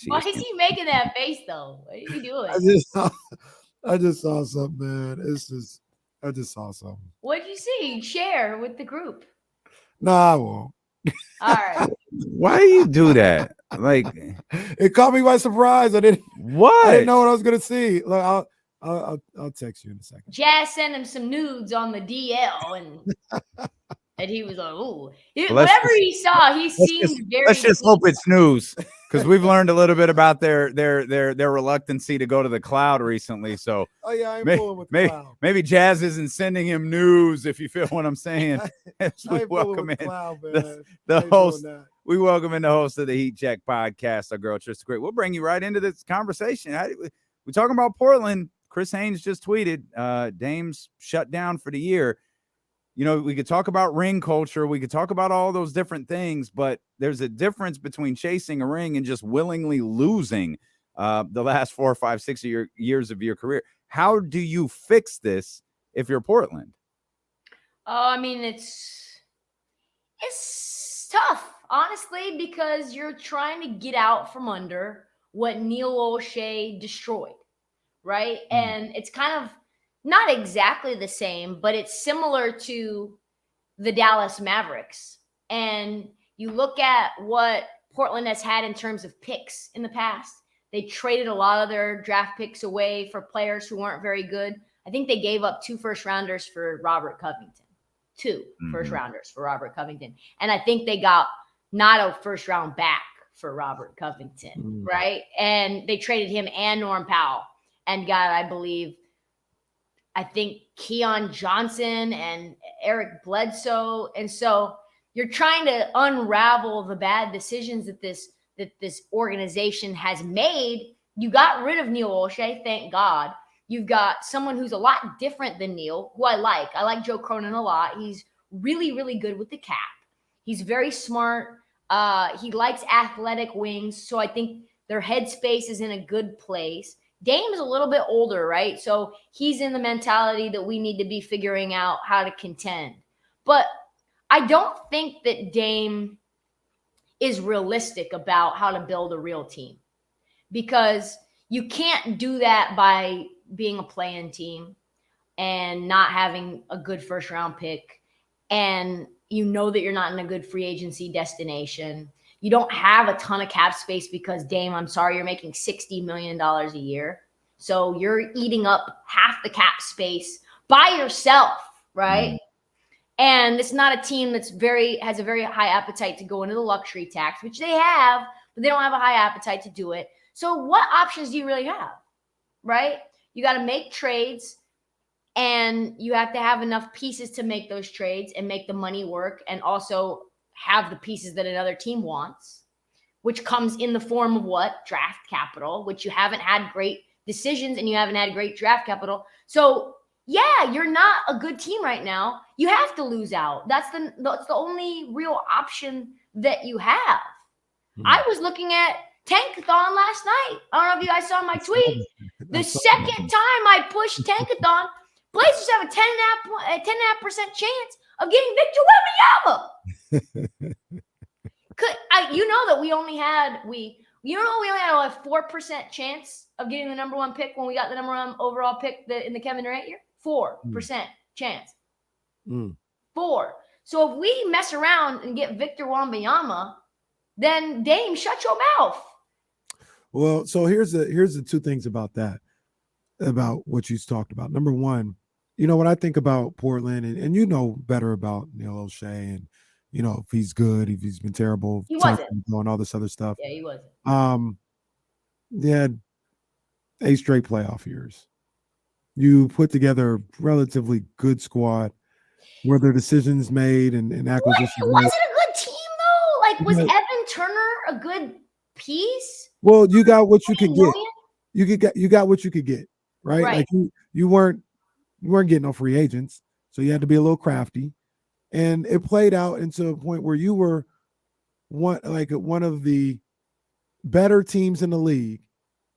Why is he making that face though? What are you doing? I just saw something, man. I just saw something. What did you see? Share with the group. No, I won't. All right. Why do you do that? Like, it caught me by surprise. I didn't know what I was gonna see. Look, I'll text you in a second. Jazz sent him some nudes on the DL, and he was like, "Ooh." Whatever he saw, he seemed very. Let's just hope it's news, because we've learned a little bit about their reluctancy to go to the cloud recently. So, I'm fooling with the cloud. Maybe Jazz isn't sending him news, if you feel what I'm saying. We welcome in the host. We welcome in the host of the Heat Check podcast, our girl Trysta Krick. We'll bring you right into this conversation. We're talking about Portland. Chris Haynes just tweeted, Dame's shut down for the year. You know, we could talk about ring culture. We could talk about all those different things, but there's a difference between chasing a ring and just willingly losing the last 4 or 5, 6 years of your career. How do you fix this if you're Portland? I mean, it's tough, honestly, because you're trying to get out from under what Neil O'Shea destroyed, right? And it's kind of not exactly the same, but it's similar to the Dallas Mavericks. And you look at what Portland has had in terms of picks in the past. They traded a lot of their draft picks away for players who weren't very good. I think they gave up 2 first-rounders for Robert Covington. 2 first-rounders for Robert Covington. And I think they got not a first-round back for Robert Covington, right? And they traded him and Norm Powell and got, I think Keon Johnson and Eric Bledsoe. And so you're trying to unravel the bad decisions that this organization has made. You got rid of Neil O'Shea, thank God. You've got someone who's a lot different than Neil, who I like. I like Joe Cronin a lot. He's really, really good with the cap. He's very smart. He likes athletic wings. So I think their headspace is in a good place. Dame is a little bit older, right? So he's in the mentality that we need to be figuring out how to contend. But I don't think that Dame is realistic about how to build a real team, because you can't do that by being a play-in team and not having a good first-round pick, and you know that you're not in a good free agency destination. You don't have a ton of cap space because, Dame, I'm sorry, you're making $60 million a year. So you're eating up half the cap space by yourself, right? And it's not a team that's has a very high appetite to go into the luxury tax, which they have, but they don't have a high appetite to do it. So what options do you really have, right? You got to make trades, and you have to have enough pieces to make those trades and make the money work, and also have the pieces that another team wants, which comes in the form of what? Draft capital, which you haven't had great decisions and you haven't had great draft capital. So yeah, you're not a good team right now. You have to lose out. That's the only real option that you have. I was looking at Tankathon last night. I don't know if you guys saw my tweet. The second time I pushed Tankathon, Blazers have a 10.5% chance of getting Victor Wembanyama. You know that we only had a 4% chance of getting the number 1 pick when we got the number 1 overall pick in the Kevin Durant year. 4% chance. 4. So if we mess around and get Victor Wembanyama, then Dame, shut your mouth. Well, so here's the 2 things about that, about what you talked about. Number 1, you know, when I think about Portland, and you know better about Neil O'Shea, and you know if he's good, if he's been terrible, he wasn't, and all this other stuff. Yeah, he wasn't. They had 8 straight playoff years. You put together a relatively good squad. Were there decisions made and acquisitions? Was it a good team though? Like, was Evan Turner a good piece? Well, you got what you could get. You got what you could get, right? Like you weren't getting no free agents, so you had to be a little crafty, and it played out into a point where you were one of the better teams in the league.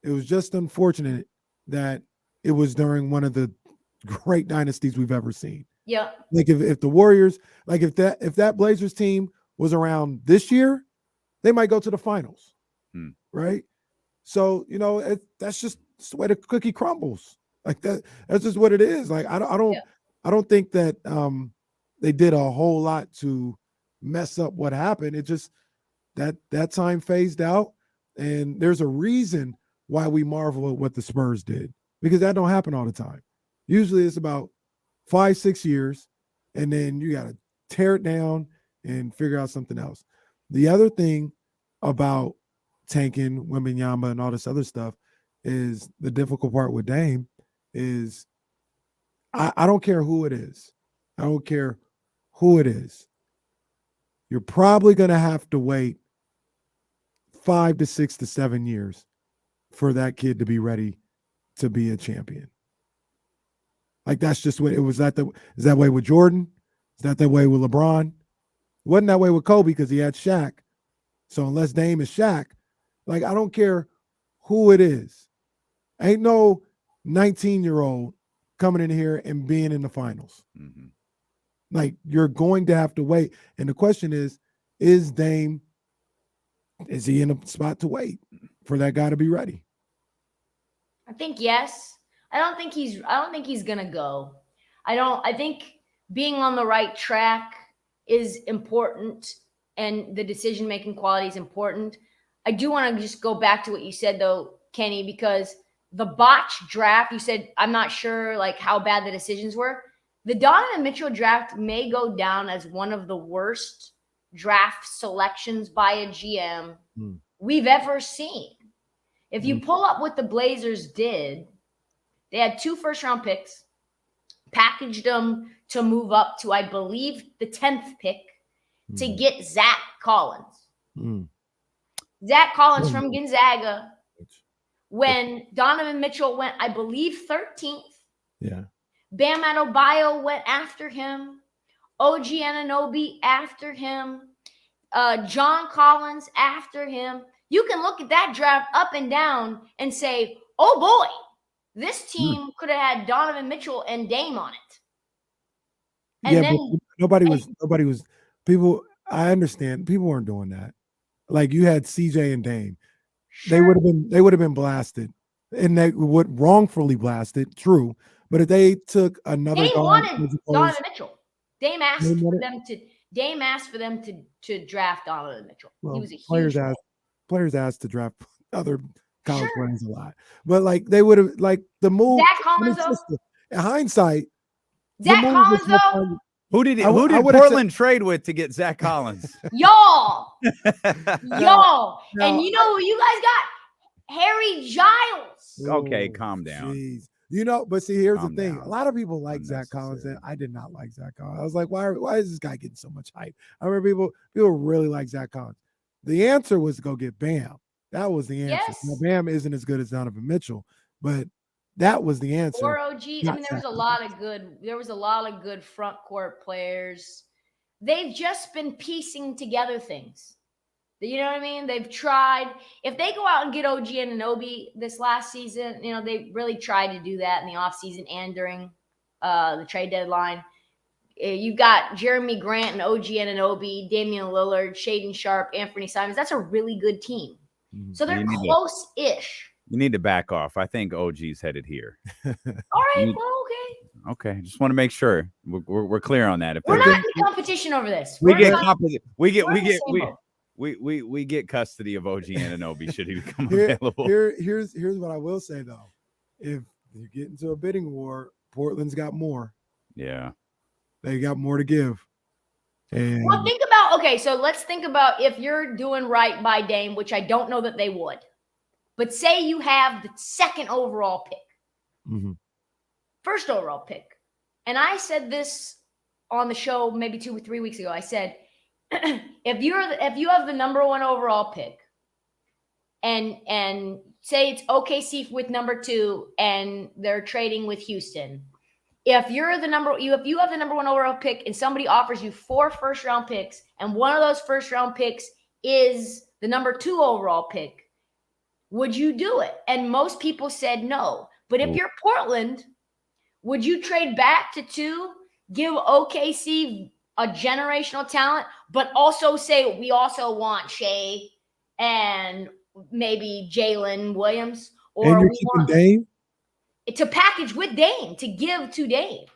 It was just unfortunate that it was during one of the great dynasties we've ever seen. Yeah. Like if the Warriors, like if that Blazers team was around this year, they might go to the finals, right? So, that's just the way the cookie crumbles. Like that's just what it is. Like I don't think that they did a whole lot to mess up what happened. It just that time phased out, and there's a reason why we marvel at what the Spurs did, because that don't happen all the time. Usually it's about 5-6 years, and then you got to tear it down and figure out something else. The other thing about tanking Wembanyama and all this other stuff is the difficult part with Dame is I don't care who it is. I don't care who it is. You're probably going to have to wait 5 to 6 to 7 years for that kid to be ready to be a champion. Like that's just what it was. Is that way with Jordan? Is that way with LeBron? It wasn't that way with Kobe because he had Shaq. So unless Dame is Shaq, like I don't care who it is. Ain't no 19-year-old coming in here and being in the finals. Mm-hmm. Like you're going to have to wait. And the question is Dame, is he in a spot to wait for that guy to be ready? I think yes. I don't think he's gonna go. I think being on the right track is important, and the decision-making quality is important. I do want to just go back to what you said though, Kenny, because the botched draft, you said, I'm not sure like how bad the decisions were. The Donovan Mitchell draft may go down as one of the worst draft selections by a GM we've ever seen. If you pull up what the Blazers did, they had 2 first-round picks, packaged them to move up to, I believe, the 10th pick to get Zach Collins. Zach Collins from Gonzaga. When Donovan Mitchell went, I believe, 13th. Yeah. Bam Adebayo went after him. OG Anunoby after him. John Collins after him. You can look at that draft up and down and say, oh boy, this team could have had Donovan Mitchell and Dame on it. And then but nobody was people. I understand people weren't doing that. Like you had CJ and Dame. Sure. They would have been blasted, and they would wrongfully blasted. True, but if they took another, Dame wanted Donovan Mitchell. Dame asked for them to draft Donovan Mitchell. Well, he was a huge players asked to draft other college players a lot, but like they would have like the move. Zach Collins, in hindsight, Zach Collins though. Who did Portland trade with to get Zach Collins? Y'all. And you know who you guys got? Harry Giles. Okay, calm down. Geez. But see, here's the thing. A lot of people like Zach Collins, and I did not like Zach Collins. I was like, why is this guy getting so much hype? I remember people really like Zach Collins. The answer was to go get Bam. That was the answer. Yes. Now, Bam isn't as good as Donovan Mitchell, but that was the answer. Or OG. I mean, there was a lot of good front court players. They've just been piecing together things. You know what I mean? They've tried. If they go out and get OG Anunoby this last season, they really tried to do that in the offseason and during the trade deadline. You've got Jeremy Grant and OG Anunoby, Damian Lillard, Shaedon Sharpe, Anthony Simons. That's a really good team. So they're close-ish. You need to back off. I think OG's headed here. All right. Okay. Okay. Just want to make sure we're clear on that. We're not in competition over this. We get custody of OG Anunoby should he become available. Here's what I will say though. If you get into a bidding war, Portland's got more. Yeah. They got more to give. And so let's think about if you're doing right by Dame, which I don't know that they would. But say you have the 2nd overall pick, first overall pick. And I said this on the show maybe 2 or 3 weeks ago. I said, if you have the number 1 overall pick and say it's OKC with number 2 and they're trading with Houston. If you have the number 1 overall pick and somebody offers you 4 first-round picks and one of those first-round picks is the number 2 overall pick, would you do it? And most people said no. But if you're Portland, would you trade back to 2, give OKC a generational talent, but also say we also want Shea and maybe Jalen Williams, and or you're we keeping want Dame to package with Dame to give to Dame.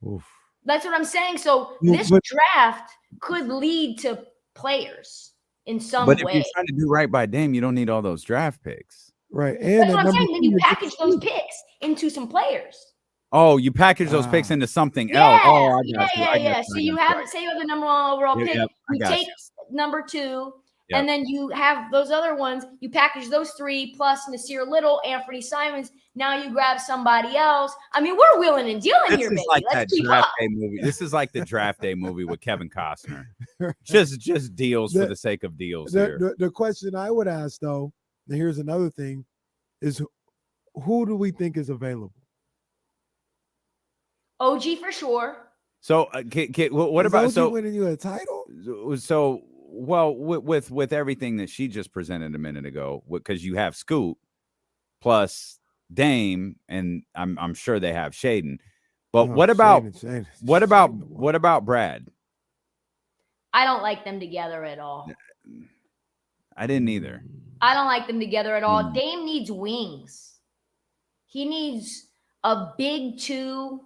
Oof. That's what I'm saying. So Well, this draft could lead to players in some But if way. you're trying to do right by Dame, you don't need all those draft picks. Right. And that's what I'm saying. Then you you're package those picks into some players. Oh, you package those picks into something else. Oh, I got you. Yeah. So you have say you have the number 1 overall pick. You take number 2, and then you have those other ones. You package those 3 plus Nasir Little, Anthony Simons. Now you grab somebody else. I mean, we're wheeling and dealing here, baby. Like Let's that keep draft up. day movie. This is like the draft day movie with Kevin Costner. Just deals for the sake of deals. The question I would ask, though, and here's another thing, is who do we think is available? OG for sure. So, what about OG winning you a title? So, well, with everything that she just presented a minute ago, because you have Scoot plus Dame, and I'm sure they have Shaden. But what about Brad? I don't like them together at all. I didn't either. I don't like them together at all. Dame needs wings. He needs a big 2.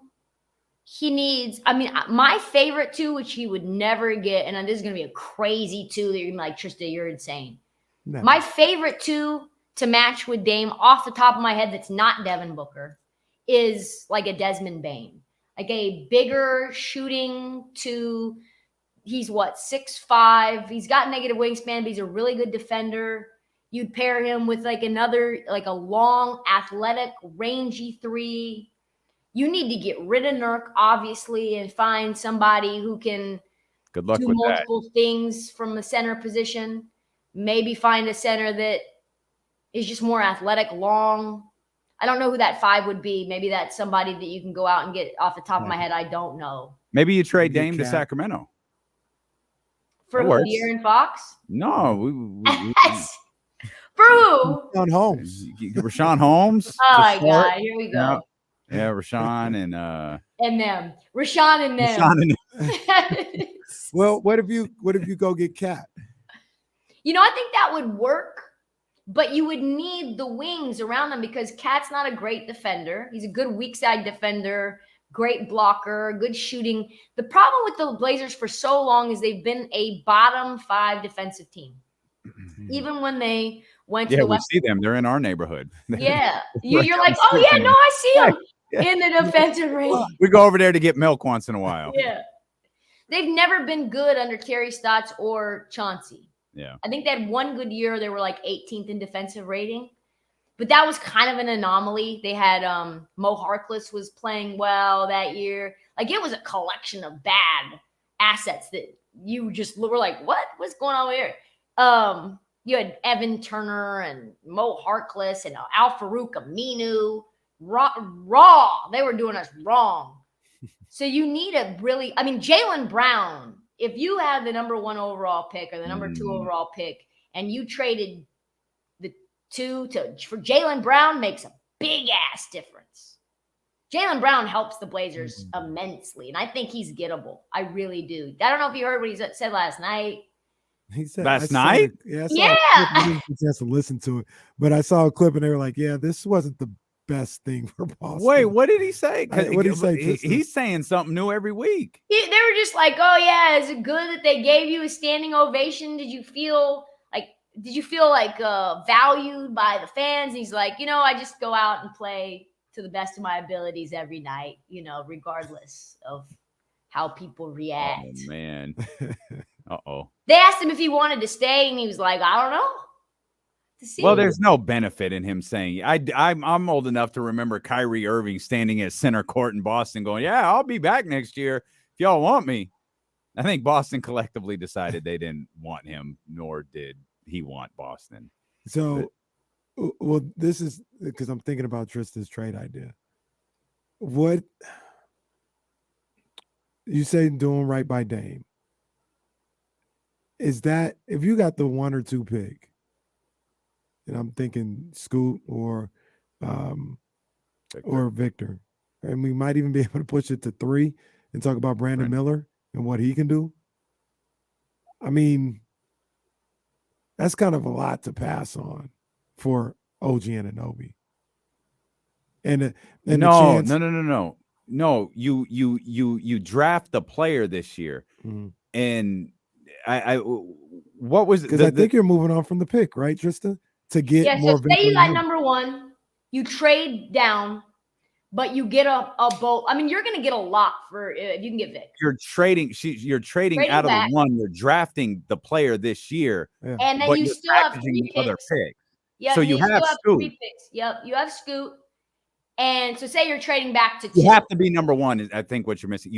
He needs, I mean, my favorite 2, which he would never get, and this is going to be a crazy 2 that you're going to be like, Trysta, you're insane. No. My favorite 2 to match with Dame off the top of my head that's not Devin Booker is like a Desmond Bane. Like a bigger shooting 2. He's 6'5". He's got negative wingspan, but he's a really good defender. You'd pair him with like a long, athletic, rangy 3. You need to get rid of Nurk, obviously, and find somebody who can do multiple things from the center position. Maybe find a center that is just more athletic, long. I don't know who that 5 would be. Maybe that's somebody that you can go out and get off the top of my head. I don't know. Maybe you trade Dame to Sacramento. For who? De'Aaron Fox? No. For who? Rashawn Holmes. Rashawn Holmes. Oh, my God. Here we go. Yeah, Rashawn and them. Rashawn and them. Well, what if you go get Cat? I think that would work, but you would need the wings around them because Cat's not a great defender. He's a good weak side defender, great blocker, good shooting. The problem with the Blazers for so long is they've been a bottom 5 defensive team. Even when they went to the West. We see them. They're in our neighborhood. Yeah. You're like, oh, yeah, no, I see them. In the defensive range. We go over there to get milk once in a while. Yeah. They've never been good under Terry Stotts or Chauncey. Yeah. I think they had one good year. They were like 18th in defensive rating. But that was kind of an anomaly. They had Mo Harkless was playing well that year. Like it was a collection of bad assets that you just were like, what's going on here? You had Evan Turner and Mo Harkless and Al Farouk Aminu. Raw. They were doing us wrong. So you need Jaylen Brown, if you had the number 1 overall pick or the number 2 overall pick and you traded the 2 for Jaylen Brown makes a big ass difference. Jaylen Brown helps the Blazers immensely. And I think he's gettable. I really do. I don't know if you heard what he said last night. He said last night? I didn't get a chance to listen to it, but I saw a clip and they were like, yeah, this wasn't the best thing for Boston. Wait, what did he say? What did he say? He's saying something new every week. They were just like, oh yeah, is it good that they gave you a standing ovation? Did you feel like valued by the fans? And he's like, I just go out and play to the best of my abilities every night, regardless of how people react. Oh man. Uh-oh. They asked him if he wanted to stay, and he was like, I don't know. Well, there's no benefit in him saying. I'm old enough to remember Kyrie Irving standing at center court in Boston going, yeah, I'll be back next year if y'all want me. I think Boston collectively decided they didn't want him, nor did he want Boston. So, well, this is because I'm thinking about Trysta's trade idea. What you say doing right by Dame. Is that if you got the 1 or 2 pick, and I'm thinking Scoot or Victor, and we might even be able to push it to 3 and talk about Brandon Miller and what he can do. I mean, That's kind of a lot to pass on for OG Anunoby. And No. You draft the player this year, and what was because I think you're moving on from the pick, right, Trysta? To get more. So say you got number 1, you trade down, but you get a bolt. I mean, you're going to get a lot for if you can get Vic. You're trading out of back. the 1. You're drafting the player this year, and then you still have 3 picks. Yeah, so you have Scoot. 3 picks. Yep, you have Scoot. And so say you're trading back to 2. You have to be number 1 is I think what you're missing.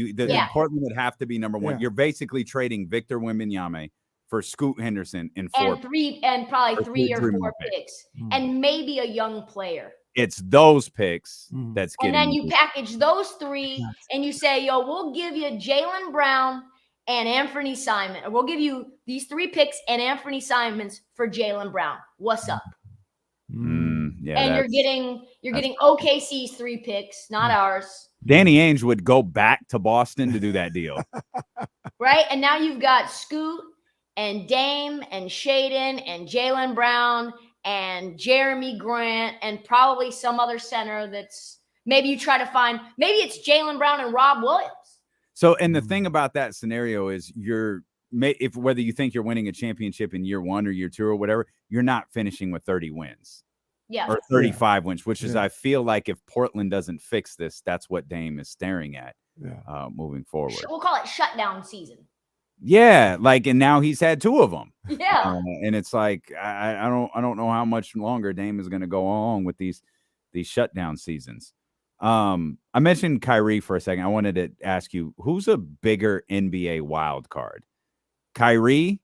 Portland would have to be number 1. You're basically trading Victor Wembanyama for Scoot Henderson in 4 and probably 3 or 4 picks. And maybe a young player. It's those picks that's getting. And then you package those 3 and you say, yo, we'll give you Jaylen Brown and Anthony Simon. Or we'll give you these 3 picks and Anthony Simons for Jaylen Brown. What's up? Yeah, and you're getting OKC's 3 picks, not ours. Danny Ainge would go back to Boston to do that deal. Right? And now you've got Scoot and Dame and Shaden and Jaylen Brown and Jeremy Grant and probably some other center that's maybe you try to find. Maybe it's Jaylen Brown and Rob Williams. So, and the thing about that scenario is if whether you think you're winning a championship in year 1 or year 2 or whatever, you're not finishing with 30 wins. Yeah. Or 35 wins, which is, I feel like if Portland doesn't fix this, that's what Dame is staring at moving forward. We'll call it shutdown season. Yeah, and now he's had 2 of them. Yeah. And it's like, I don't know how much longer Dame is going to go on with these shutdown seasons. I mentioned Kyrie for a second. I wanted to ask you, who's a bigger NBA wild card? Kyrie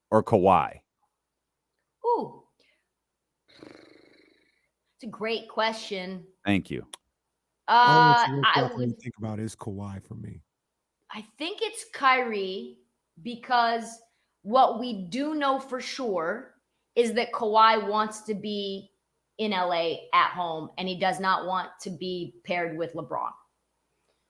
or Kawhi? Ooh. It's a great question. Thank you. I would think about is Kawhi for me. I think it's Kyrie because what we do know for sure is that Kawhi wants to be in LA at home and he does not want to be paired with LeBron.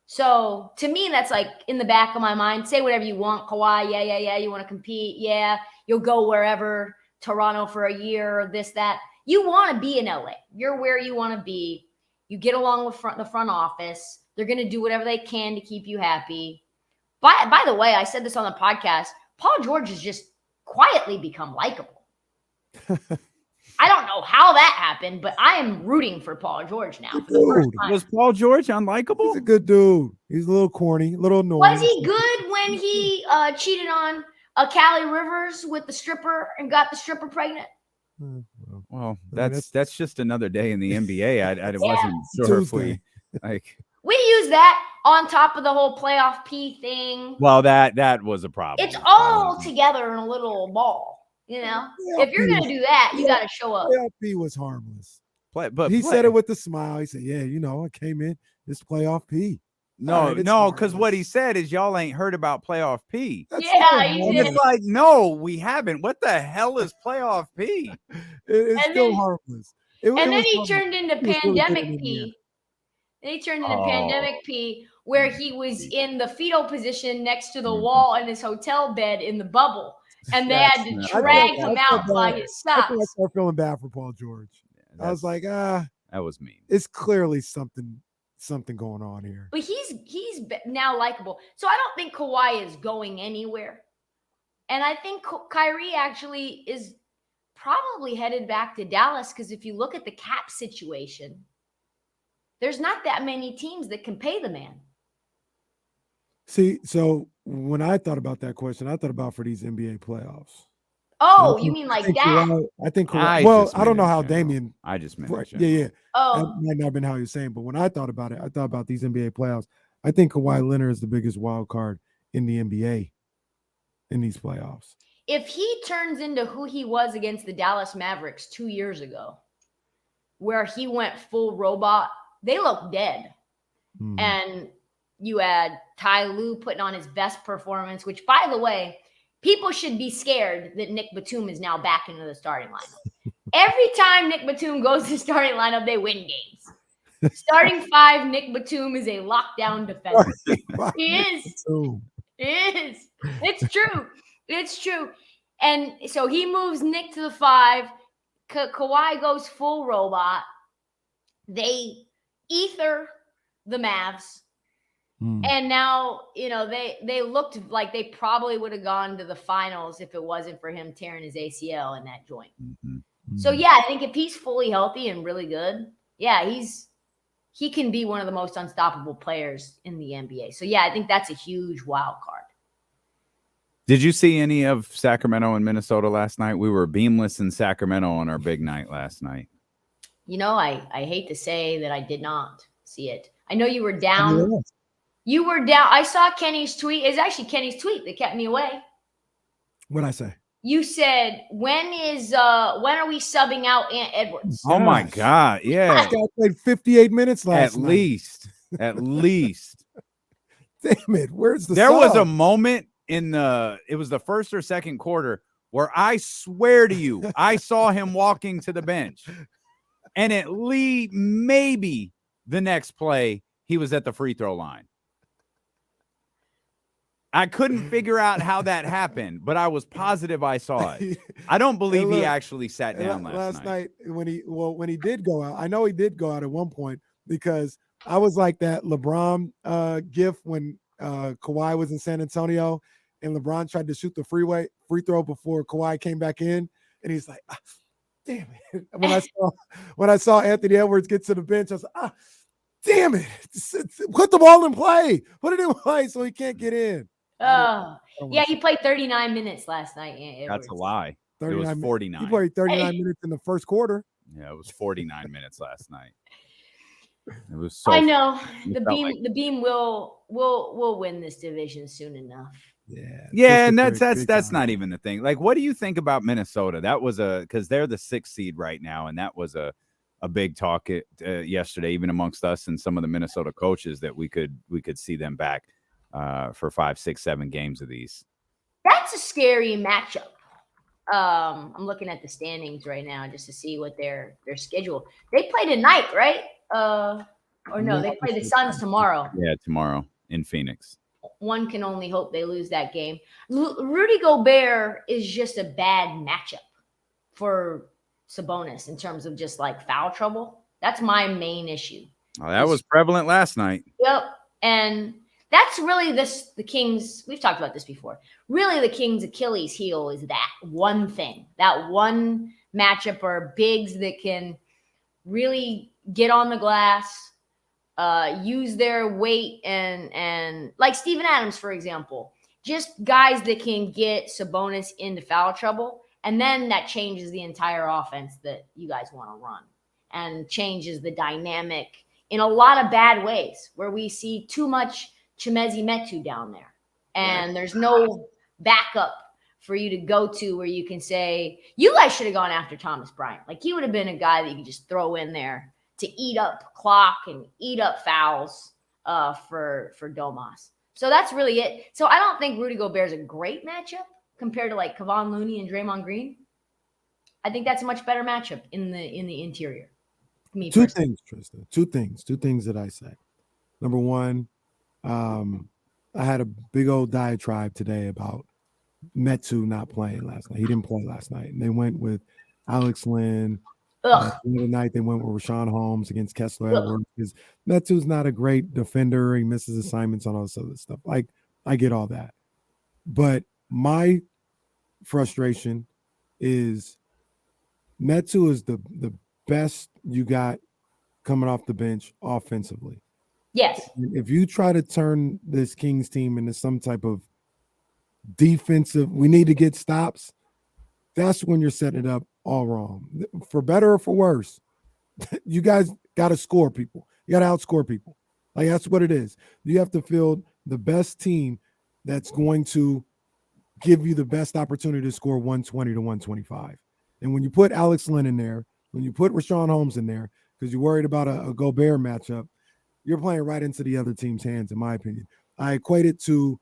So to me, that's like in the back of my mind. Say whatever you want, Kawhi. Yeah. You want to compete? Yeah. You'll go wherever, Toronto for a year or this, that. You want to be in LA. You're where you want to be. You get along with the front office. They're going to do whatever they can to keep you happy. By the way, I said this on the podcast. Paul George has just quietly become likable. I don't know how that happened, but I am rooting for Paul George now. For the first time. Was Paul George unlikable? He's a good dude. He's a little corny, a little annoying. Was he good when he cheated on Callie Rivers with the stripper and got the stripper pregnant? Well, that's just another day in the NBA. I wasn't sure if we use that on top of the whole playoff P thing. Well, that was a problem. It's all together in a little ball, you know. If you're gonna do that, you got to show up. Playoff P was harmless, but he said it with a smile. He said, "Yeah, I came in this playoff P." No, because what he said is y'all ain't heard about playoff P. He did. It's like, no, we haven't. What the hell is playoff P? It's still harmless. Then he turned into pandemic P. Then he turned into pandemic P, where he was in the fetal position next to the wall in his hotel bed in the bubble, and they had to drag him out by his socks. I started feeling bad for Paul George. I was like, that was mean. It's clearly something going on here. But he's now likable. So I don't think Kawhi is going anywhere. And I think Kyrie actually is probably headed back to Dallas because if you look at the cap situation, there's not that many teams that can pay the man. See, so when I thought about that question, I thought about for these NBA playoffs. Oh, you mean like that? I think Kawhi, I don't know how Damian. I just meant yeah. Oh, that might not have been how you're saying, but when I thought about it, I thought about these NBA playoffs. I think Kawhi Leonard is the biggest wild card in the NBA in these playoffs. If he turns into who he was against the Dallas Mavericks 2 years ago, where he went full robot, they look dead. And you had Ty Lue putting on his best performance, which, by the way, people should be scared that Nick Batum is now back into the starting lineup. Every time Nick Batum goes to the starting lineup, they win games. Starting 5, Nick Batum is a lockdown defender. He is. He is. It's true. It's true. And so he moves Nick to the 5. Kawhi goes full robot. They ether the Mavs. And now, they looked like they probably would have gone to the finals if it wasn't for him tearing his ACL in that joint. So, yeah, I think if he's fully healthy and really good, yeah, he can be one of the most unstoppable players in the NBA. So, yeah, I think that's a huge wild card. Did you see any of Sacramento and Minnesota last night? We were beamless in Sacramento on our big night last night. I hate to say that I did not see it. I know you were down. You were down. I saw Kenny's tweet. It's actually Kenny's tweet that kept me away. What'd I say? You said, when are we subbing out Ant Edwards? Oh my God. Yeah. This guy played 58 minutes last night. At least. Damn it. Where's the There sub? was a moment it was the first or second quarter where I swear to you, I saw him walking to the bench. And at least maybe the next play, he was at the free throw line. I couldn't figure out how that happened, but I was positive I saw it. I don't believe he actually sat down last night. When he did go out. I know he did go out at one point, because I was like that LeBron gif when Kawhi was in San Antonio and LeBron tried to shoot the free throw before Kawhi came back in, and he's like, damn it. When I saw Anthony Edwards get to the bench, I was like, damn it. Put the ball in play. Put it in play so he can't get in. Yeah, he played 39 minutes last night. That's a lie. It was 49. He played 39 minutes in the first quarter. Yeah, it was 49 minutes last night. It was so. I know the beam will win this division soon enough. Yeah, and that's not even the thing. Like, what do you think about Minnesota? That was because they're the 6th seed right now, and that was a big talk yesterday, even amongst us and some of the Minnesota coaches, that we could see them back for 5, 6, 7 games of these. That's a scary matchup. I'm looking at the standings right now just to see what their schedule. They play tonight, right? Or no, they play the Suns tomorrow. Yeah, tomorrow in Phoenix. One can only hope they lose that game. Rudy Gobert is just a bad matchup for Sabonis in terms of just like foul trouble. That's my main issue. Oh, that was prevalent last night. Yep. And that's really the Kings. We've talked about this before. Really, the Kings' Achilles heel is that one thing, that one matchup, or bigs that can really get on the glass, use their weight, and like Steven Adams, for example, just guys that can get Sabonis into foul trouble. And then that changes the entire offense that you guys want to run, and changes the dynamic in a lot of bad ways, where we see too much Chimezie Metu down there, and there's no backup for you to go to where you can say, you guys should have gone after Thomas Bryant. Like, he would have been a guy that you could just throw in there to eat up clock and eat up fouls for Domas. So that's really it. So I don't think Rudy Gobert is a great matchup compared to like Kevon Looney and Draymond Green. I think that's a much better matchup in the interior. Two things, Trysta. Two things that I say. Number one, I had a big old diatribe today about Metu not playing last night. He didn't play last night, and they went with Alex Lynn. The other night they went with Rashawn Holmes against Kessler Edwards, because Metu's not a great defender. He misses assignments on all this other stuff. Like, I get all that, but my frustration is Metu is the best you got coming off the bench offensively. Yes. If you try to turn this Kings team into some type of defensive, we need to get stops, that's when you're setting it up all wrong. For better or for worse, you guys got to score people. You got to outscore people. Like, that's what it is. You have to field the best team that's going to give you the best opportunity to score 120 to 125. And when you put Alex Lynn in there, when you put Rashawn Holmes in there, because you're worried about a Gobert matchup, you're playing right into the other team's hands, in my opinion. I equate it to,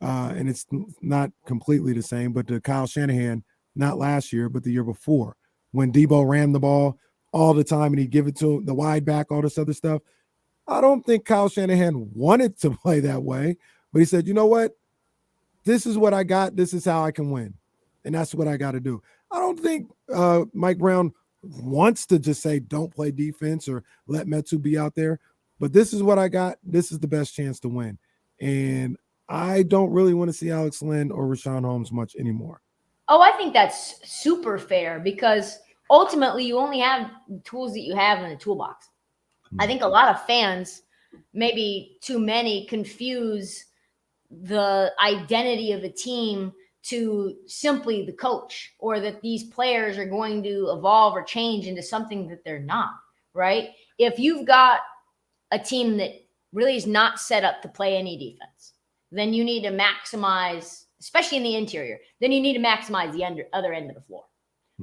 and it's not completely the same, but to Kyle Shanahan, not last year, but the year before, when Debo ran the ball all the time and he'd give it to the wide back, all this other stuff. I don't think Kyle Shanahan wanted to play that way, but he said, you know what? This is what I got. This is how I can win. and that's what I got to do. I don't think Mike Brown wants to just say don't play defense or let Metu be out there, but this is what I got. This is the best chance to win, and I don't really want to see Alex Len or Rashawn Holmes much anymore. Oh, I think that's super fair because ultimately you only have tools that you have in the toolbox. I think a lot of fans, maybe too many, confuse the identity of a team to simply the coach, or that these players are going to evolve or change into something that they're not, right? If you've got a team that really is not set up to play any defense, then you need to maximize, especially in the interior, then you need to maximize the other end of the floor.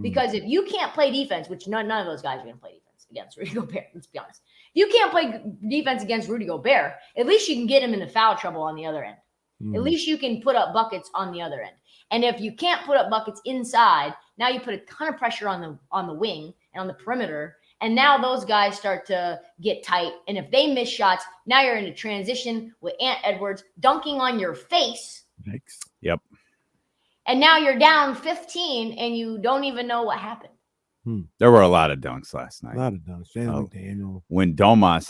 Because if you can't play defense, which none of those guys are going to play defense against Rudy Gobert, let's be honest. If you can't play defense against Rudy Gobert, at least you can get him into foul trouble on the other end. At least you can put up buckets on the other end. And if you can't put up buckets inside, now you put a ton of pressure on the wing and on the perimeter. And now those guys start to get tight. And if they miss shots, now you're in a transition with Ant Edwards dunking on your face. Thanks. Yep. And now you're down 15 and you don't even know what happened. There were a lot of dunks last night. A lot of dunks. Daniel. When Domas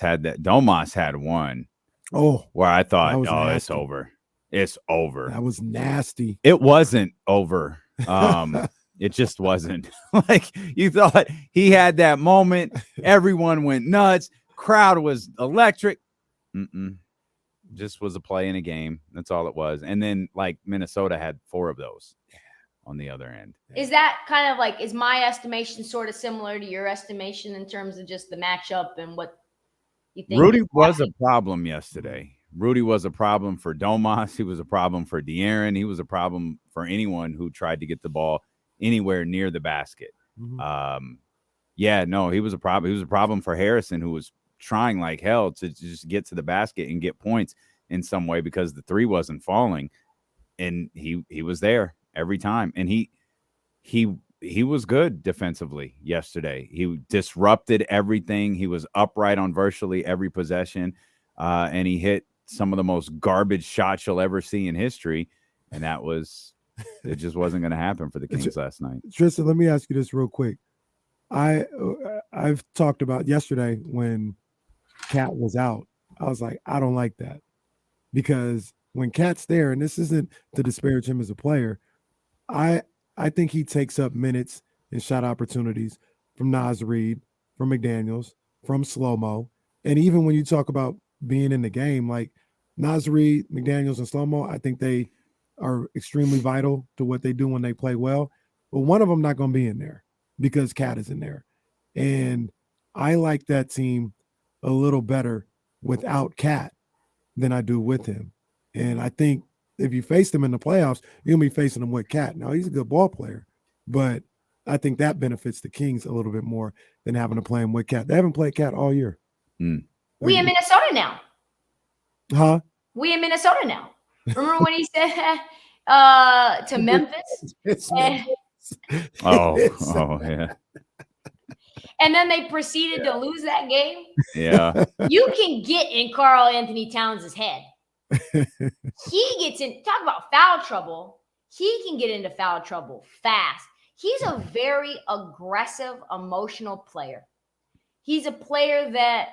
had one. Oh, where I thought, nasty. It's over. It's over. That was nasty. It wasn't over. It just wasn't. Like, you thought he had that moment. Everyone went nuts. Crowd was electric. Just was a play in a game. That's all it was. And then, like, Minnesota had 4 of those on the other end. Is that kind of like, is my estimation sort of similar to your estimation in terms of just the matchup and what you think? Rudy was a problem yesterday. Rudy was a problem for Domas. He was a problem for De'Aaron. He was a problem for anyone who tried to get the ball anywhere near the basket. He was a problem. He was a problem for Harrison, who was trying like hell to just get to the basket and get points in some way because the 3 wasn't falling. And he was there every time. And he was good defensively yesterday. He disrupted everything. He was upright on virtually every possession. And he hit some of the most garbage shots you'll ever see in history. And it just wasn't going to happen for the Kings last night. Tristan, let me ask you this real quick. I've talked about yesterday when Cat was out. I was like, I don't like that, because when Cat's there, and this isn't to disparage him as a player, I think he takes up minutes and shot opportunities from Naz Reid, from McDaniels, from Slow-Mo. And even when you talk about being in the game, like Naz Reid, McDaniels, and Slow-Mo, I think they are extremely vital to what they do when they play well. But one of them not going to be in there because Cat is in there. And I like that team a little better without Cat than I do with him. And I think if you face them in the playoffs, you're going to be facing them with Cat. Now, he's a good ball player, but I think that benefits the Kings a little bit more than having to play him with Cat. They haven't played Cat all year. We in Minnesota now. Huh? We in Minnesota now. Remember when he said to Memphis? Yeah. And then they proceeded to lose that game. Yeah. You can get in Karl Anthony Towns' head. He gets in, talk about foul trouble. He can get into foul trouble fast. He's a very aggressive, emotional player. He's a player that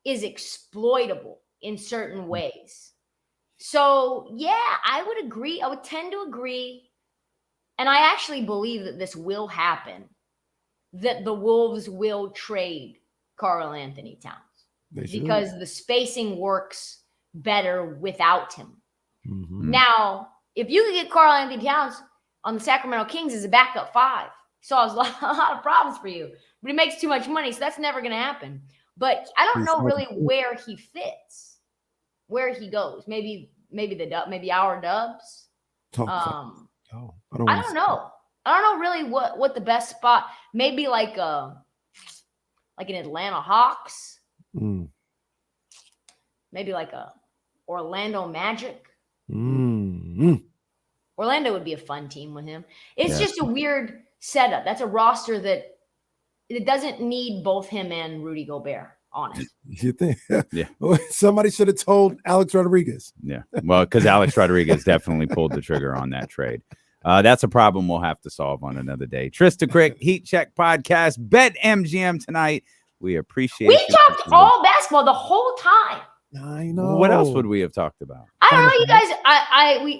is exploitable in certain ways. So, yeah, I would agree. I would tend to agree. And I actually believe that this will happen, that the Wolves will trade Karl Anthony Towns because the spacing works better without him. Now, if you could get Karl Anthony Towns on the Sacramento Kings as a backup 5, he solves a lot of problems for you, but he makes too much money, so that's never going to happen. But I don't know really where he fits, where he goes. Maybe our Dubs. I don't know. I don't know really what the best spot. Maybe like an Atlanta Hawks. Maybe like a Orlando Magic. Orlando would be a fun team with him. It's just a weird setup. That's a roster that it doesn't need both him and Rudy Gobert on it. You think? Yeah. Somebody should have told Alex Rodriguez. Yeah. Well, because Alex Rodriguez definitely pulled the trigger on that trade. That's a problem we'll have to solve on another day. Trysta Krick, Heat Check Podcast, Bet MGM tonight. We appreciate We talked all basketball the whole time. I know. What else would we have talked about? I don't know, you guys.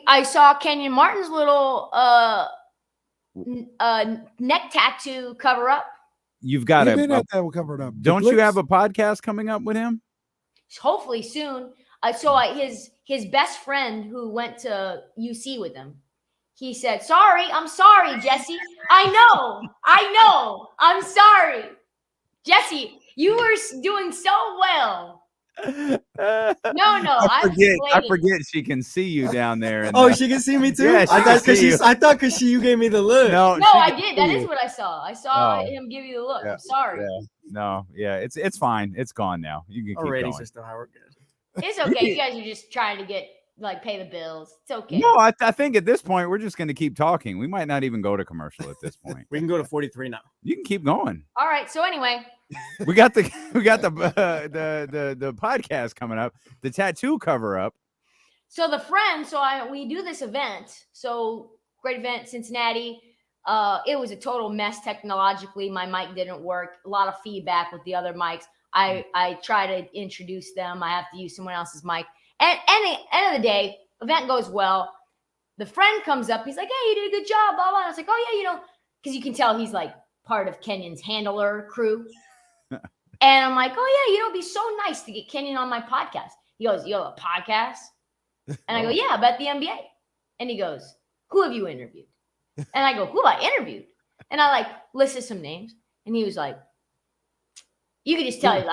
I saw Kenyon Martin's little neck tattoo cover up. You've got to cover it up. Don't you have a podcast coming up with him? Hopefully soon. His best friend who went to UC with him. He said, I'm sorry, Jesse. I know. I'm sorry. Jesse, you were doing so well. No. I forget she can see you down there. She can see me too? Yeah, I thought because you gave me the look. No, I did. That is what I saw. I saw him give you the look. Yeah. I'm sorry. Yeah. No, it's fine. It's gone now. You can keep going. Still how we're good. It's okay. You guys are just trying to pay the bills. It's okay. No, I think at this point we're just going to keep talking. We might not even go to commercial at this point. We can go to 43 now. You can keep going. All right. So anyway, we got the podcast coming up, the tattoo cover up. So the friend, we do this event. So great event, Cincinnati. It was a total mess technologically. My mic didn't work. A lot of feedback with the other mics. I try to introduce them. I have to use someone else's mic. And end of the day, event goes well. The friend comes up. He's like, "Hey, you did a good job." Blah blah. I was like, "Oh yeah, because you can tell he's like part of Kenyon's handler crew." And I'm like, "Oh yeah, it'd be so nice to get Kenyon on my podcast." He goes, "You have a podcast?" And I go, "Yeah, about the NBA." And he goes, "Who have you interviewed?" And I go, "Who have I interviewed?" And I listed some names. And he was like, "You could just tell he's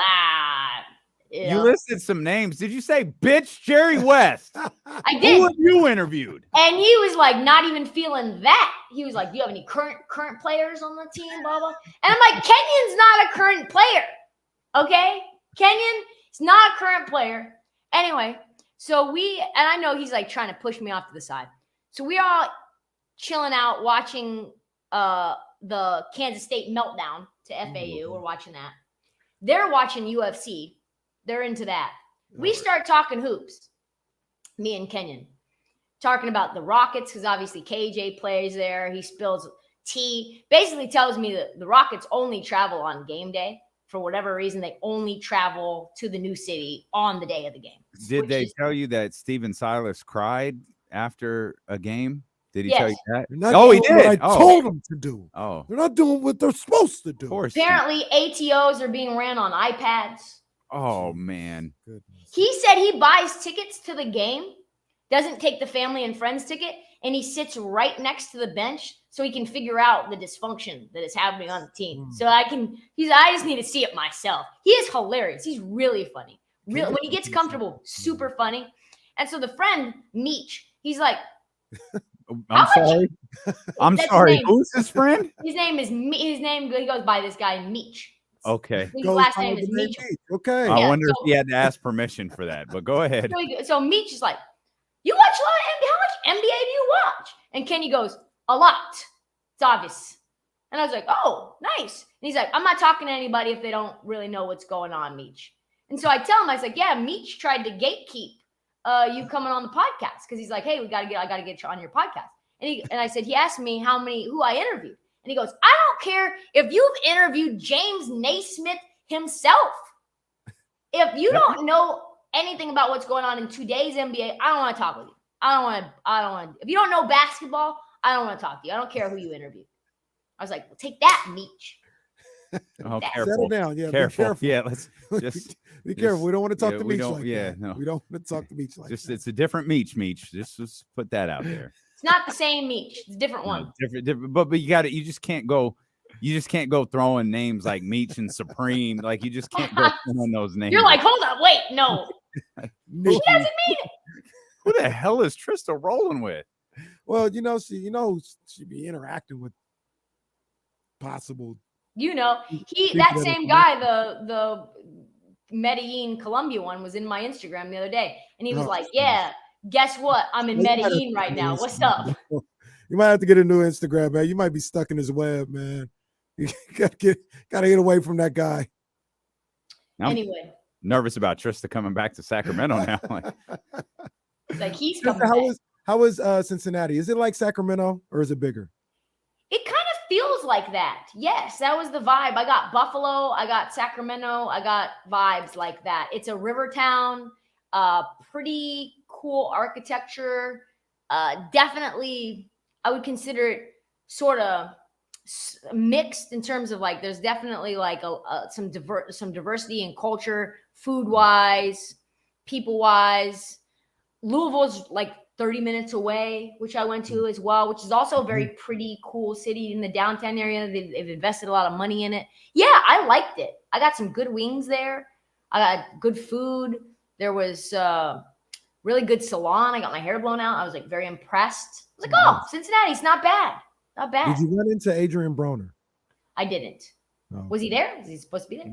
You listed some names. Did you say, bitch, Jerry West? I did. Who have you interviewed? And he was not even feeling that. He was like, "Do you have any current players on the team?" Blah, blah. And I'm like, Kenyon's not a current player. Okay? Kenyon is not a current player. Anyway, and I know he's trying to push me off to the side. So we all chilling out watching the Kansas State meltdown to FAU. We're watching that. They're watching UFC. They're into that. We start talking hoops, me and Kenyon, talking about the Rockets because obviously KJ plays there. He spills tea, basically tells me that the Rockets only travel on game day. For whatever reason, they only travel to the new city on the day of the game. Did they tell you that Steven Silas cried after a game? Did he tell you that? He did. I told them to do. Oh, they're not doing what they're supposed to do. Of course. Apparently, ATOs are being ran on iPads. Oh, man. Goodness. He said he buys tickets to the game, doesn't take the family and friends ticket, and he sits right next to the bench so he can figure out the dysfunction that is happening on the team. So I just need to see it myself. He is hilarious. He's really funny. When he gets comfortable, super funny. And so the friend, Meech, he's like, I'm sorry. Who's his friend? He goes by this guy, Meech. Okay. His last name is Meech. Okay. I wonder if he had to ask permission for that, but go ahead. So Meech is like, "You watch a lot of NBA? How much NBA do you watch?" And Kenny goes, "A lot. It's obvious." And I was like, "Oh, nice." And he's like, "I'm not talking to anybody if they don't really know what's going on, Meech." And so I tell him, I was like, "Yeah, Meech tried to gatekeep you coming on the podcast because he's like, hey, I got to get you on your podcast." And I said, he asked me who I interviewed. And he goes, "I don't care if you've interviewed James Naismith himself. If you don't know anything about what's going on in today's NBA, I don't want to talk with you. I don't want to. If you don't know basketball, I don't want to talk to you. I don't care who you interviewed." I was like, "Well, take that, Meech." Oh, careful. Settle down. Yeah, careful. Be careful. Yeah, let's just be careful. We don't want to talk to Meech like that. No. We don't want to talk to Meech like that. It's a different Meech. Just put that out there. It's not the same Meech. It's a different one. Different. But you just can't go throwing names like Meech and Supreme. Like you just can't go throwing those names. You're like, hold on, wait, no. She doesn't mean it. Who the hell is Trysta rolling with? Well, she'd be interacting with possible. That same guy, the Medellin, Colombia one, was in my Instagram the other day, and he was like, "Yeah, guess what? I'm in Medellin right now. What's up?" You might have to get a new Instagram, man. You might be stuck in his web, man. You gotta get away from that guy. Anyway, nervous about Trysta coming back to Sacramento now. It's like he's coming back. How is Cincinnati? Is it like Sacramento or is it bigger? It kind of feels like that. Yes, that was the vibe. I got Buffalo, I got Sacramento, I got vibes like that. It's a river town, pretty cool architecture. Definitely, I would consider it sort of mixed in terms of like there's definitely like some diversity in culture, food wise, people wise. Louisville's like 30 minutes away, which I went to as well, which is also a very pretty cool city in the downtown area. They've invested a lot of money in it. Yeah, I liked it. I got some good wings there. I got good food. There was really good salon. I got my hair blown out. I was like very impressed. I was like, oh, Cincinnati's not bad. Not bad. Did you run into Adrian Broner? I didn't. No. Was he there? Was he supposed to be there?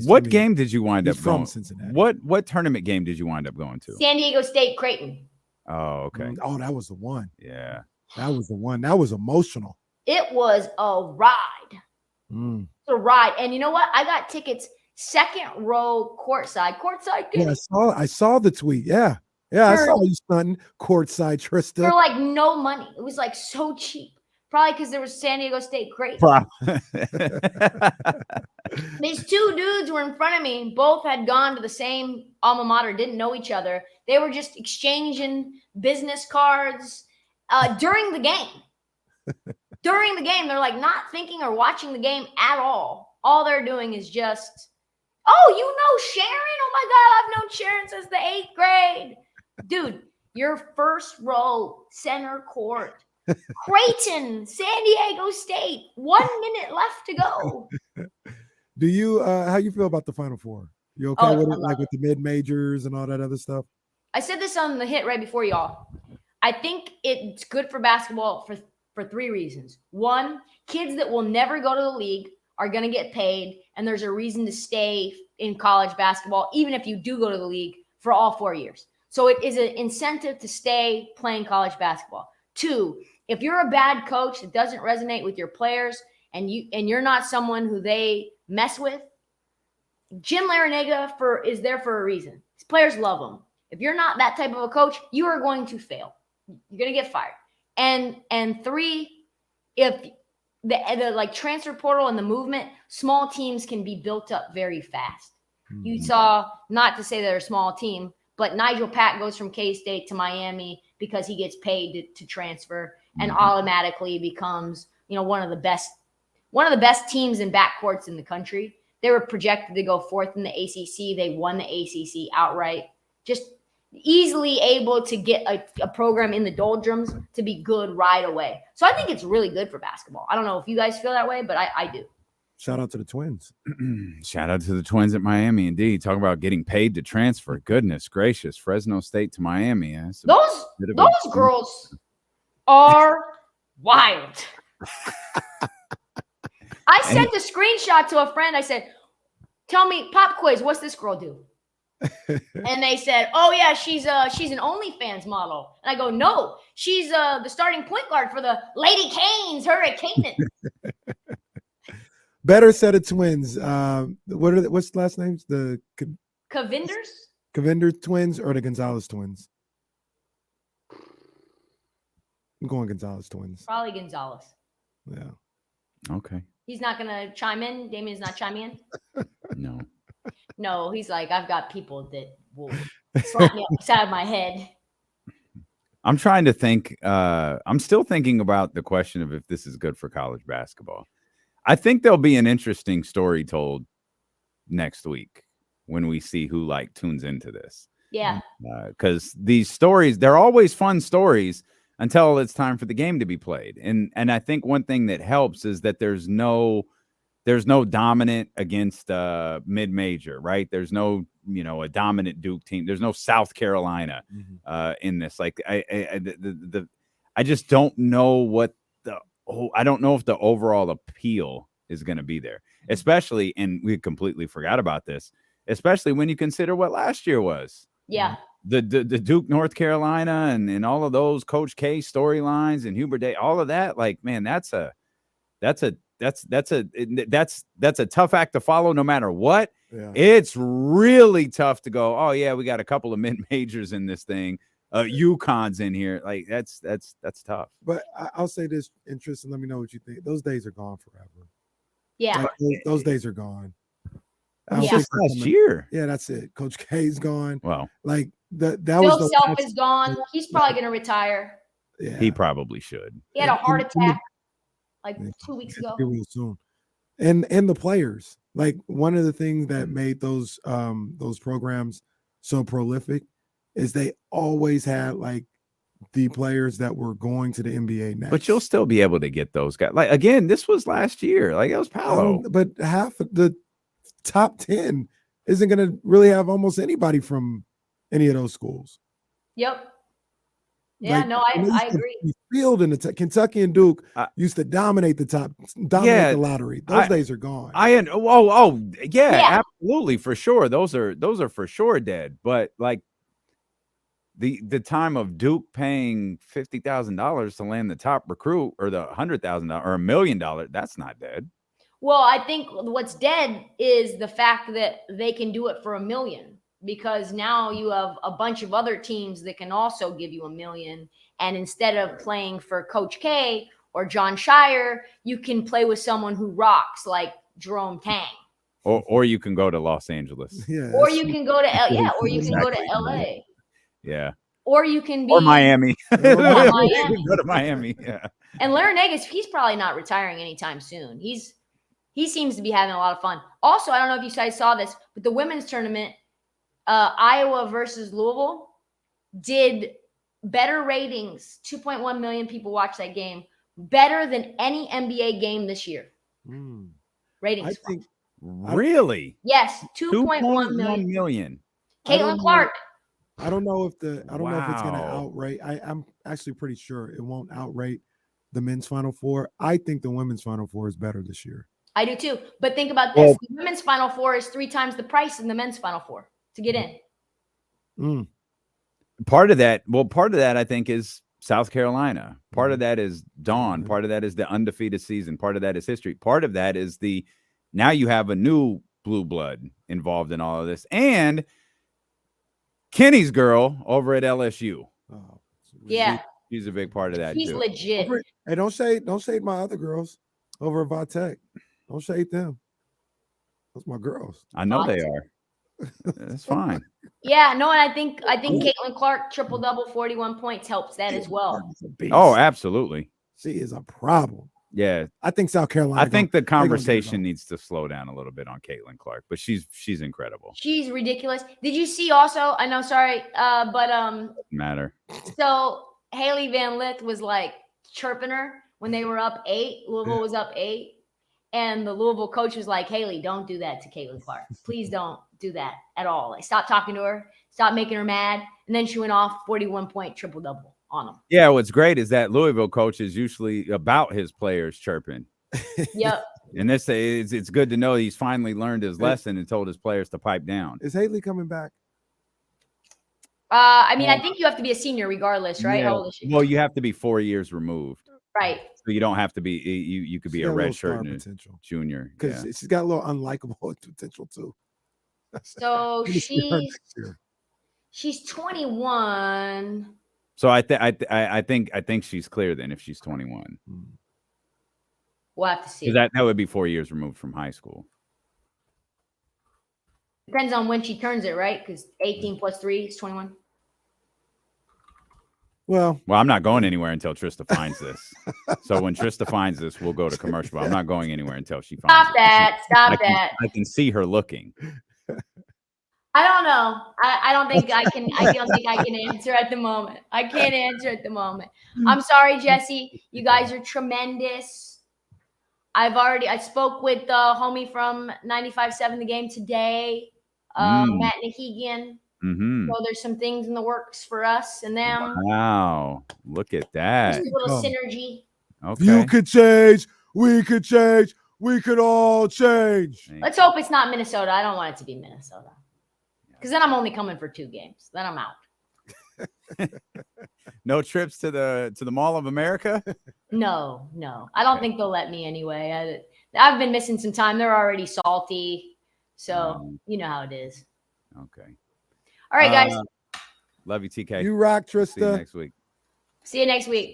What game did you wind up from going? Cincinnati. What tournament game did you wind up going to? San Diego State Creighton. Oh, okay. Oh, that was the one. Yeah. That was the one. That was emotional. It was a ride. Mm. It's a ride. And you know what? I got tickets second row courtside. Yeah, I saw the tweet. Yeah. Yeah, I saw you stunting courtside, Trysta. For like no money. It was like so cheap. Probably because there was San Diego State Creighton. These two dudes were in front of me. Both had gone to the same alma mater, didn't know each other. They were just exchanging business cards during the game. During the game, they're like not thinking or watching the game at all. All they're doing is just, oh, you know Sharon? Oh my God, I've known Sharon since the 8th grade. Dude, your first row, center court. Creighton, San Diego State, 1 minute left to go. Do you how you feel about the Final Four? You okay with it, like with the mid-majors and all that other stuff? I said this on the hit right before y'all. I think it's good for basketball for 3 reasons. 1, kids that will never go to the league are going to get paid, and there's a reason to stay in college basketball, even if you do go to the league for all 4 years. So it is an incentive to stay playing college basketball. 2, if you're a bad coach that doesn't resonate with your players and you're not someone who they mess with, Jim Larinaga is there for a reason. His players love him. If you're not that type of a coach, you are going to fail. You're going to get fired. And 3, if the like transfer portal and the movement, small teams can be built up very fast. Mm-hmm. You saw, not to say they're a small team, but Nigel Pack goes from K-State to Miami because he gets paid to transfer and automatically becomes, one of the best teams in backcourts in the country. They were projected to go 4th in the ACC. They won the ACC outright. Just easily able to get a program in the doldrums to be good right away. So I think it's really good for basketball. I don't know if you guys feel that way, but I do. Shout out to the Twins. Shout out to the Twins at Miami. Indeed. Talk about getting paid to transfer. Goodness gracious. Fresno State to Miami. Those girls are wild. I sent a screenshot to a friend. I said, tell me, pop quiz, what's this girl do? And they said, oh yeah, she's an OnlyFans model. And I go, no, she's the starting point guard for the Lady Canes, Hurricanes. Better set of twins. What's the last names? The Cavinder twins or the Gonzalez twins? I'm going Gonzalez twins. Probably Gonzalez. Yeah. Okay. He's not gonna chime in. Damien's not chiming in. No. No, he's like, I've got people that will slap me upside my head. I'm trying to think. I'm still thinking about the question of if this is good for college basketball. I think there'll be an interesting story told next week when we see who tunes into this. Yeah. Because these stories, they're always fun stories until it's time for the game to be played. And I think one thing that helps is that there's no dominant against mid-major, right? There's no, a dominant Duke team. There's no South Carolina in this. I just don't know I don't know if the overall appeal is going to be there, especially, and we completely forgot about this, especially when you consider what last year was. Yeah. The Duke, North Carolina, and all of those Coach K storylines and Hubert Day, all of that, man, that's a tough act to follow no matter what. Yeah. It's really tough to go, oh yeah, we got a couple of mid-majors in this thing. UConn's in here. Like that's tough. But I'll say this, and Tristan, let me know what you think. Those days are gone forever. Yeah. Like, those days are gone. That was just last year. Yeah, that's it. Coach K's gone. Well, like that Bill was the Self is gone. He's probably going to retire. Yeah, he probably should. He had a heart attack like 2 weeks ago. Real soon. And the players, like one of the things that made those programs so prolific is they always had like the players that were going to the NBA next. But you'll still be able to get those guys. Like again, this was last year. Like it was Paolo. But half of the top 10 isn't going to really have almost anybody from any of those schools. Yep. Yeah, like, no, I agree. Field in the Kentucky and Duke used to dominate the lottery. Those days are gone. Yeah, absolutely, for sure. Those are for sure dead. But like the time of Duke paying $50,000 to land the top recruit, or the $100,000 or $1 million, that's not dead. Well, I think what's dead is the fact that they can do it for $1 million, because now you have a bunch of other teams that can also give you $1 million. And instead of playing for Coach K or John Shire, you can play with someone who rocks like Jerome Tang. Or you can go to Los Angeles. Yeah. Or you can go to or you can go to LA. Yeah. Or you can be or Miami. Miami. Go to Miami. Yeah. And Larinagas, he's probably not retiring anytime soon. He seems to be having a lot of fun. Also, I don't know if you guys saw this, but the women's tournament, Iowa versus Louisville, did better ratings. 2.1 million people watched that game. Better than any NBA game this year. Ratings. I think really? Yes, 2.1 million. Caitlin Clark. I don't know if it's going to outrate. I'm actually pretty sure it won't outrate the men's Final Four. I think the women's Final Four is better this year. I do too. But think about this. The women's Final Four is 3 times the price than the men's Final Four to get in. Part of that, I think, is South Carolina. Part of that is Dawn. Part of that is the undefeated season. Part of that is history. Part of that is now you have a new blue blood involved in all of this. And Kenny's girl over at LSU. Oh, yeah. She's a big part of that. She's too. Legit. Hey, don't shade my other girls over at Vatech. Don't shade them. Those my girls. I know they are. That's fine. Yeah, no, and I think Caitlin Clark triple-double 41 points helps that as well. Oh, absolutely. She is a problem. Yeah. I think South Carolina. I think the conversation needs to slow down a little bit on Caitlin Clark, but she's incredible. She's ridiculous. Did you see also, I know, sorry, but doesn't matter. So Haley Van Lith was like chirping her when they were up 8. Louisville was up 8. And the Louisville coach was like, Haley, don't do that to Caitlin Clark. Please don't do that at all. Like, stop talking to her. Stop making her mad. And then she went off 41-point triple-double on him. Yeah, what's great is that Louisville coach is usually about his players chirping. Yep. And it's good to know he's finally learned his lesson and told his players to pipe down. Is Haley coming back? I mean, I think you have to be a senior regardless, right? Yeah. How old is she? Well, you have to be 4 years removed. Right. So you don't have to be. You could be a red shirt and a junior because she's got a little unlikable potential too. So she's 21. So I think she's clear then if she's 21. We'll have to see. That would be 4 years removed from high school. Depends on when she turns it, right? Because 18 plus 3 is 21. Well, I'm not going anywhere until Trysta finds this. So when Trysta finds this, we'll go to commercial. But I'm not going anywhere until she finds it. Stop that. I can see her looking. I don't know. I don't think I can. I don't think I can answer at the moment. I can't answer at the moment. I'm sorry, Jesse. You guys are tremendous. I spoke with the homie from 95.7 The Game today, Matt Nahigian. So there's some things in the works for us and them. Wow, look at that. Just a little synergy. Okay. You could change. We could change. We could all change. Let's hope it's not Minnesota. I don't want it to be Minnesota. Because then I'm only coming for 2 games. Then I'm out. No trips to the Mall of America? No. I don't think they'll let me anyway. I've been missing some time. They're already salty. So you know how it is. Okay. All right, guys. Love you, TK. You rock, Trysta. See you next week. See you next week.